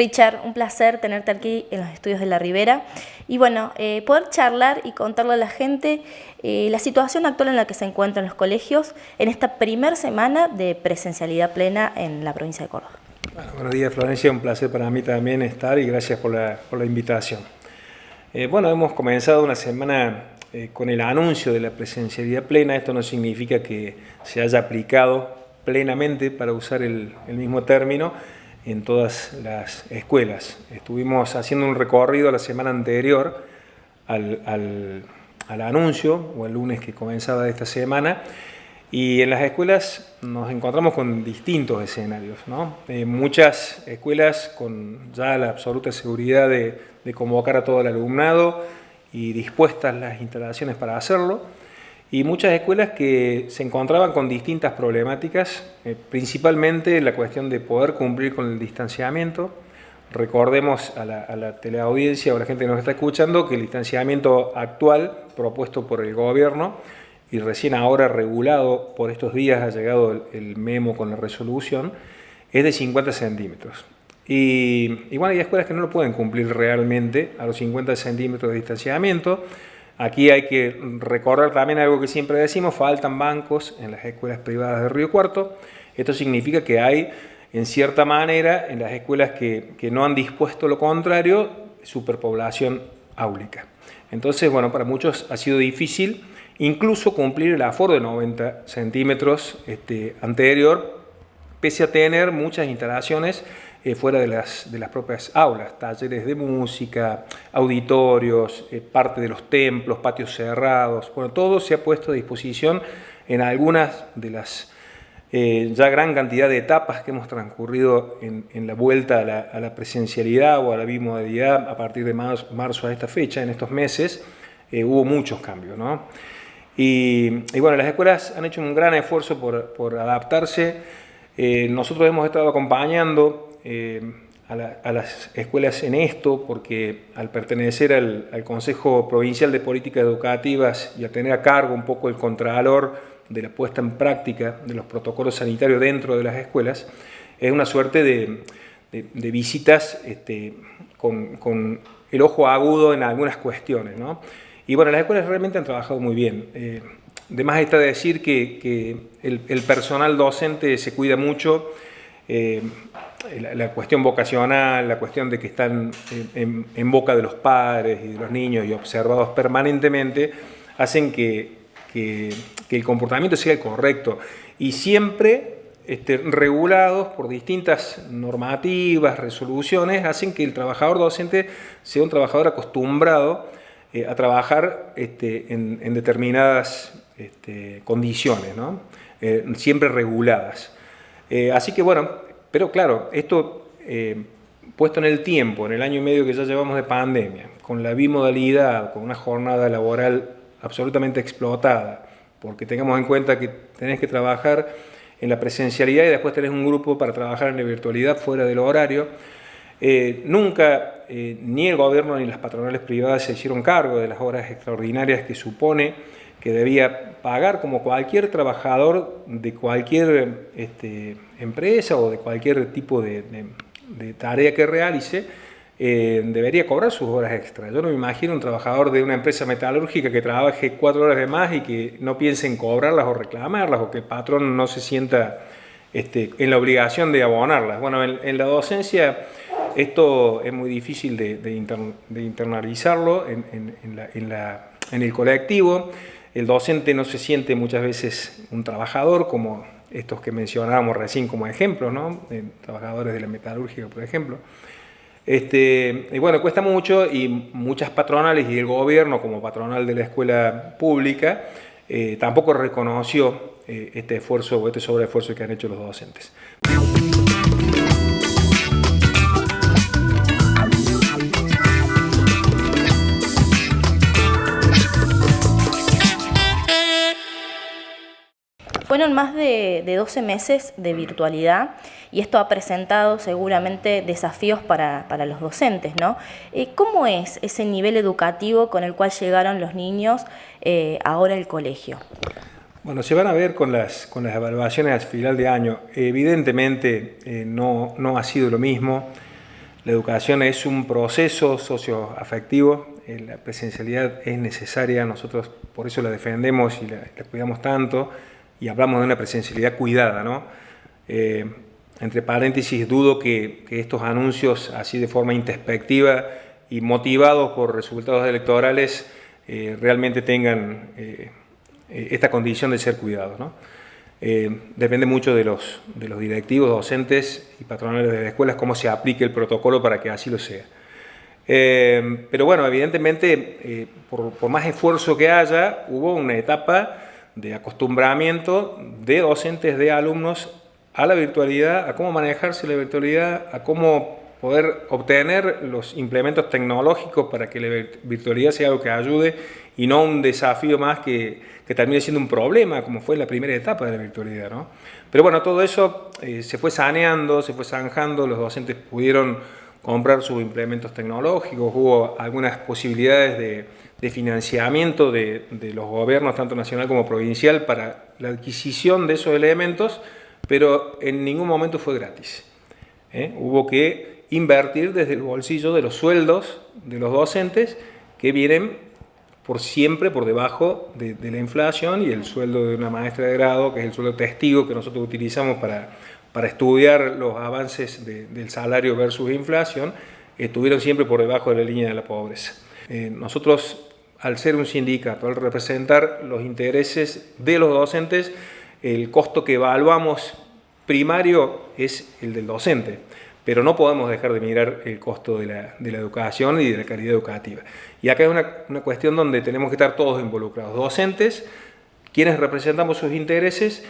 Richard, un placer tenerte aquí en los estudios de La Ribera y bueno, poder charlar y contarle a la gente la situación actual en la que se encuentran los colegios en esta primera semana de presencialidad plena en la provincia de Córdoba. Bueno, buenos días, Florencia, un placer para mí también estar y gracias por la invitación. Bueno, hemos comenzado una semana con el anuncio de la presencialidad plena. Esto no significa que se haya aplicado plenamente, para usar el mismo término, en todas las escuelas. Estuvimos haciendo un recorrido la semana anterior al anuncio, o el lunes que comenzaba esta semana, y en las escuelas nos encontramos con distintos escenarios, ¿no? Muchas escuelas con ya la absoluta seguridad de convocar a todo el alumnado y dispuestas las instalaciones para hacerlo, y muchas escuelas que se encontraban con distintas problemáticas, principalmente la cuestión de poder cumplir con el distanciamiento. Recordemos a la teleaudiencia o a la gente que nos está escuchando que el distanciamiento actual propuesto por el gobierno y recién ahora regulado por estos días, ha llegado el memo con la resolución, es de 50 centímetros. Y bueno, hay escuelas que no lo pueden cumplir realmente a los 50 centímetros de distanciamiento. Aquí hay que recordar también algo que siempre decimos: faltan bancos en las escuelas privadas de Río Cuarto. Esto significa que hay, en cierta manera, en las escuelas que no han dispuesto lo contrario, superpoblación áulica. Entonces, bueno, para muchos ha sido difícil incluso cumplir el aforo de 90 centímetros anterior, pese a tener muchas instalaciones fuera de las propias aulas, talleres de música, auditorios, parte de los templos, patios cerrados. Bueno, todo se ha puesto a disposición en algunas de las ya gran cantidad de etapas que hemos transcurrido en la vuelta a la presencialidad o a la bimodalidad a partir de marzo a esta fecha. En estos meses hubo muchos cambios, ¿no? Y bueno, las escuelas han hecho un gran esfuerzo por adaptarse. Nosotros hemos estado acompañando a las escuelas en esto, porque al pertenecer al Consejo Provincial de Políticas Educativas y a tener a cargo un poco el contralor de la puesta en práctica de los protocolos sanitarios dentro de las escuelas, es una suerte de visitas con el ojo agudo en algunas cuestiones, ¿no? Y bueno, las escuelas realmente han trabajado muy bien. De más está decir que el personal docente se cuida mucho. La cuestión vocacional, la cuestión de que están en boca de los padres y de los niños y observados permanentemente, hacen que el comportamiento sea el correcto y siempre regulados por distintas normativas, resoluciones, hacen que el trabajador docente sea un trabajador acostumbrado a trabajar en determinadas condiciones, ¿no? Siempre reguladas. Así que bueno, pero claro, esto puesto en el tiempo, en el año y medio que ya llevamos de pandemia, con la bimodalidad, con una jornada laboral absolutamente explotada, porque tengamos en cuenta que tenés que trabajar en la presencialidad y después tenés un grupo para trabajar en la virtualidad fuera del horario. Nunca ni el gobierno ni las patronales privadas se hicieron cargo de las horas extraordinarias que supone que debía pagar como cualquier trabajador de cualquier empresa o de cualquier tipo de tarea que realice, debería cobrar sus horas extras. Yo no me imagino un trabajador de una empresa metalúrgica que trabaje 4 horas de más y que no piense en cobrarlas o reclamarlas, o que el patrón no se sienta en la obligación de abonarlas. Bueno, en la docencia esto es muy difícil de internalizarlo en el colectivo. El docente no se siente muchas veces un trabajador, como estos que mencionábamos recién como ejemplos, ¿no? Trabajadores de la metalúrgica, por ejemplo. Y bueno, cuesta mucho, y muchas patronales y el gobierno, como patronal de la escuela pública, tampoco reconoció este esfuerzo o este sobreesfuerzo que han hecho los docentes. Fueron más de 12 meses de virtualidad y esto ha presentado seguramente desafíos para los docentes, ¿no? ¿Cómo es ese nivel educativo con el cual llegaron los niños ahora al colegio? Bueno, se van a ver con las evaluaciones al final de año. Evidentemente no ha sido lo mismo. La educación es un proceso socioafectivo, la presencialidad es necesaria, nosotros por eso la defendemos y la cuidamos tanto, y hablamos de una presencialidad cuidada, ¿no? Entre paréntesis, dudo que estos anuncios así de forma introspectiva y motivados por resultados electorales realmente tengan esta condición de ser cuidados, ¿no? Depende mucho de los directivos, docentes y patronales de las escuelas cómo se aplique el protocolo para que así lo sea. Pero bueno, evidentemente, por más esfuerzo que haya, hubo una etapa de acostumbramiento de docentes, de alumnos a la virtualidad, a cómo manejarse la virtualidad, a cómo poder obtener los implementos tecnológicos para que la virtualidad sea algo que ayude y no un desafío más que termine siendo un problema, como fue la primera etapa de la virtualidad, ¿no? Pero bueno, todo eso se fue saneando, se fue zanjando, los docentes pudieron comprar sus implementos tecnológicos, hubo algunas posibilidades de financiamiento de los gobiernos, tanto nacional como provincial, para la adquisición de esos elementos, pero en ningún momento fue gratis. Hubo que invertir desde el bolsillo de los sueldos de los docentes, que vienen por siempre por debajo de la inflación, y el sueldo de una maestra de grado, que es el sueldo testigo que nosotros utilizamos para estudiar los avances del salario versus inflación, estuvieron siempre por debajo de la línea de la pobreza. Nosotros, al ser un sindicato, al representar los intereses de los docentes, el costo que evaluamos primario es el del docente, pero no podemos dejar de mirar el costo de la educación y de la calidad educativa. Y acá es una cuestión donde tenemos que estar todos involucrados, docentes, quienes representamos sus intereses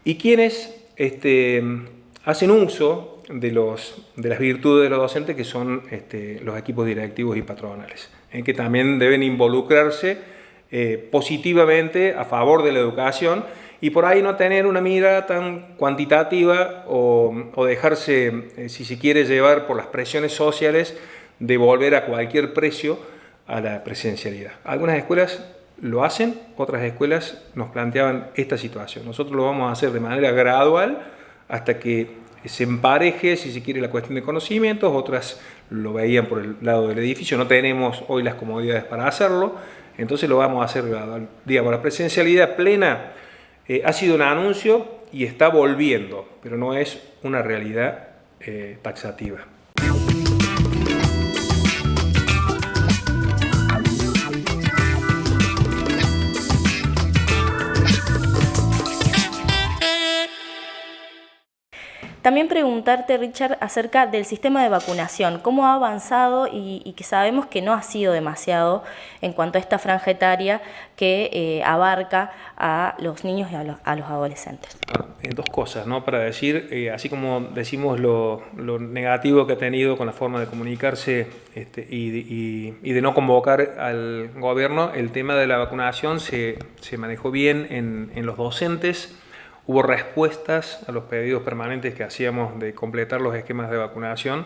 y quienes hacen uso de las virtudes de los docentes, que son los equipos directivos y patronales, que también deben involucrarse positivamente a favor de la educación, y por ahí no tener una mirada tan cuantitativa o dejarse, si se quiere, llevar por las presiones sociales de volver a cualquier precio a la presencialidad. Algunas escuelas lo hacen, otras escuelas nos planteaban esta situación. Nosotros lo vamos a hacer de manera gradual hasta que se empareje, si se quiere, la cuestión de conocimientos. Otras lo veían por el lado del edificio, no tenemos hoy las comodidades para hacerlo, entonces lo vamos a hacer gradual. Digamos, la presencialidad plena ha sido un anuncio y está volviendo, pero no es una realidad taxativa. También preguntarte, Richard, acerca del sistema de vacunación, cómo ha avanzado y que sabemos que no ha sido demasiado en cuanto a esta franja etaria que abarca a los niños y a los adolescentes. Dos cosas, ¿no? Para decir, así como decimos lo negativo que ha tenido con la forma de comunicarse y de no convocar al gobierno, el tema de la vacunación se manejó bien en los docentes. Hubo respuestas a los pedidos permanentes que hacíamos de completar los esquemas de vacunación,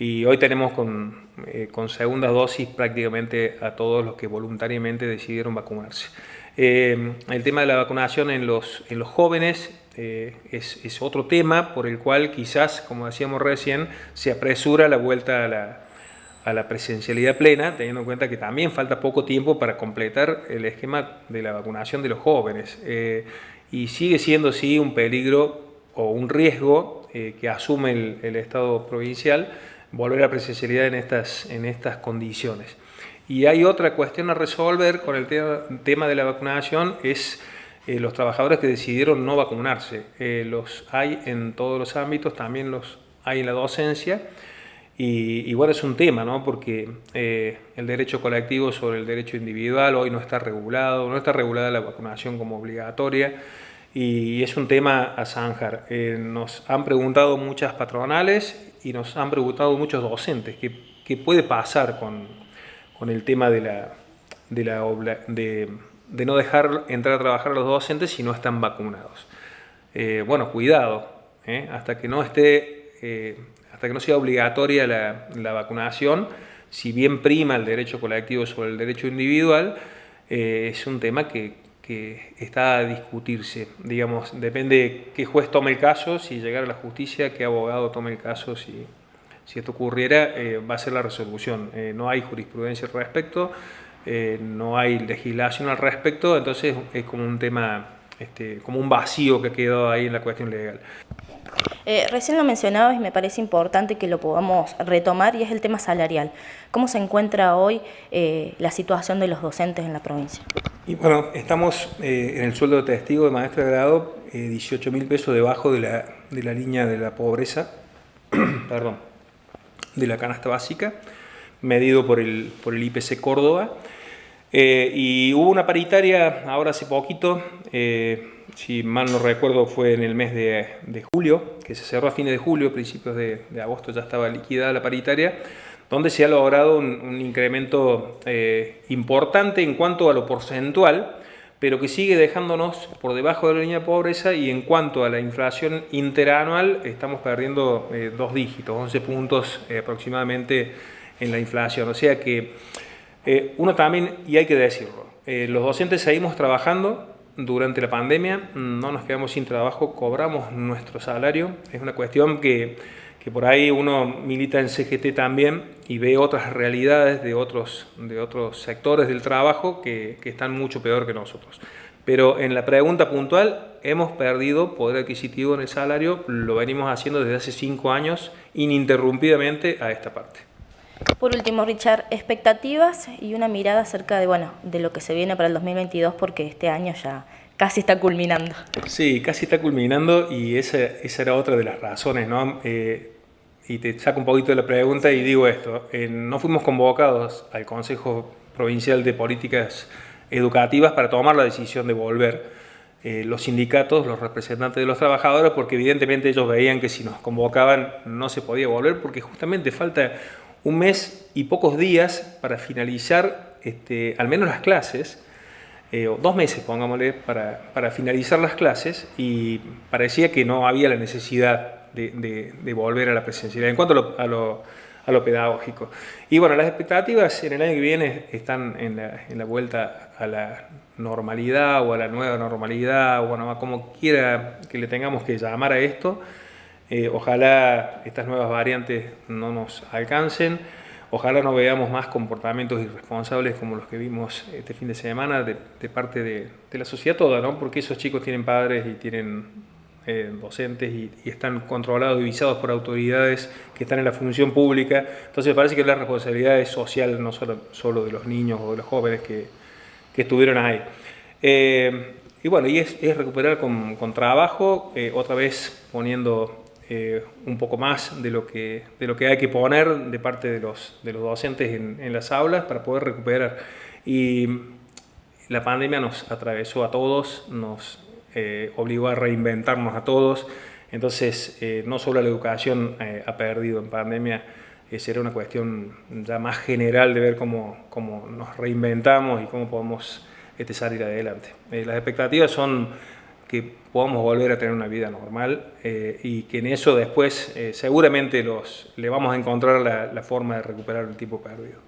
y hoy tenemos con segunda dosis prácticamente a todos los que voluntariamente decidieron vacunarse. El tema de la vacunación en los jóvenes es otro tema por el cual quizás, como decíamos recién, se apresura la vuelta a la presencialidad plena, teniendo en cuenta que también falta poco tiempo para completar el esquema de la vacunación de los jóvenes. Y sigue siendo, sí, un peligro o un riesgo que asume el Estado provincial volver a la presencialidad en estas condiciones. Y hay otra cuestión a resolver con el tema de la vacunación, es los trabajadores que decidieron no vacunarse. Los hay en todos los ámbitos, también los hay en la docencia. Y bueno, es un tema, ¿no? Porque el derecho colectivo sobre el derecho individual hoy no está regulado, no está regulada la vacunación como obligatoria, y es un tema a zanjar. Nos han preguntado muchas patronales y nos han preguntado muchos docentes qué puede pasar con el tema de no dejar entrar a trabajar a los docentes si no están vacunados. Bueno, cuidado, hasta que no sea obligatoria la vacunación, si bien prima el derecho colectivo sobre el derecho individual, es un tema que está a discutirse. Digamos, depende qué juez tome el caso, si llegar a la justicia, qué abogado tome el caso, si si esto ocurriera, va a ser la resolución. No hay jurisprudencia al respecto, no hay legislación al respecto, entonces es como un tema, como un vacío que quedó ahí en la cuestión legal. Recién lo mencionabas y me parece importante que lo podamos retomar, y es el tema salarial. ¿Cómo se encuentra hoy la situación de los docentes en la provincia? Y bueno, estamos en el sueldo de testigo de maestro de grado 18.000 pesos debajo de la línea de la pobreza, perdón, de la canasta básica, medido por el IPC Córdoba. Y hubo una paritaria ahora hace poquito, si mal no recuerdo fue en el mes de julio, que se cerró a fines de julio, principios de agosto ya estaba liquidada la paritaria, donde se ha logrado un incremento importante en cuanto a lo porcentual, pero que sigue dejándonos por debajo de la línea de pobreza, y en cuanto a la inflación interanual estamos perdiendo 2 dígitos, 11 puntos aproximadamente en la inflación. O sea que uno también, y hay que decirlo, los docentes seguimos trabajando durante la pandemia, no nos quedamos sin trabajo, cobramos nuestro salario. Es una cuestión que por ahí uno milita en CGT también y ve otras realidades de otros sectores del trabajo que están mucho peor que nosotros. Pero en la pregunta puntual, hemos perdido poder adquisitivo en el salario, lo venimos haciendo desde hace 5 años ininterrumpidamente a esta parte. Por último, Richard, expectativas y una mirada acerca de lo que se viene para el 2022, porque este año ya casi está culminando. Sí, casi está culminando, y esa era otra de las razones, ¿no? Y te saco un poquito de la pregunta y digo esto: no fuimos convocados al Consejo Provincial de Políticas Educativas para tomar la decisión de volver. Los sindicatos, los representantes de los trabajadores, porque evidentemente ellos veían que si nos convocaban no se podía volver, porque justamente falta un mes y pocos días para finalizar al menos las clases, o 2 meses, pongámosle, para finalizar las clases, y parecía que no había la necesidad de volver a la presencialidad en cuanto a lo pedagógico. Y bueno, las expectativas en el año que viene están en la vuelta a la normalidad o a la nueva normalidad, o bueno, como quiera que le tengamos que llamar a esto. Ojalá estas nuevas variantes no nos alcancen, ojalá no veamos más comportamientos irresponsables como los que vimos este fin de semana de parte de la sociedad toda, ¿no? Porque esos chicos tienen padres y tienen docentes y están controlados y visados por autoridades que están en la función pública. Entonces me parece que la responsabilidad es social, no solo de los niños o de los jóvenes que estuvieron ahí. Y bueno, y es recuperar con trabajo, otra vez poniendo un poco más de lo que hay que poner de parte de los docentes en las aulas para poder recuperar. Y la pandemia nos atravesó a todos, nos obligó a reinventarnos a todos. Entonces, no solo la educación ha perdido en pandemia, será una cuestión ya más general de ver cómo nos reinventamos y cómo podemos salir adelante. Las expectativas son que podamos volver a tener una vida normal, y que en eso después seguramente le vamos a encontrar la forma de recuperar el tiempo perdido.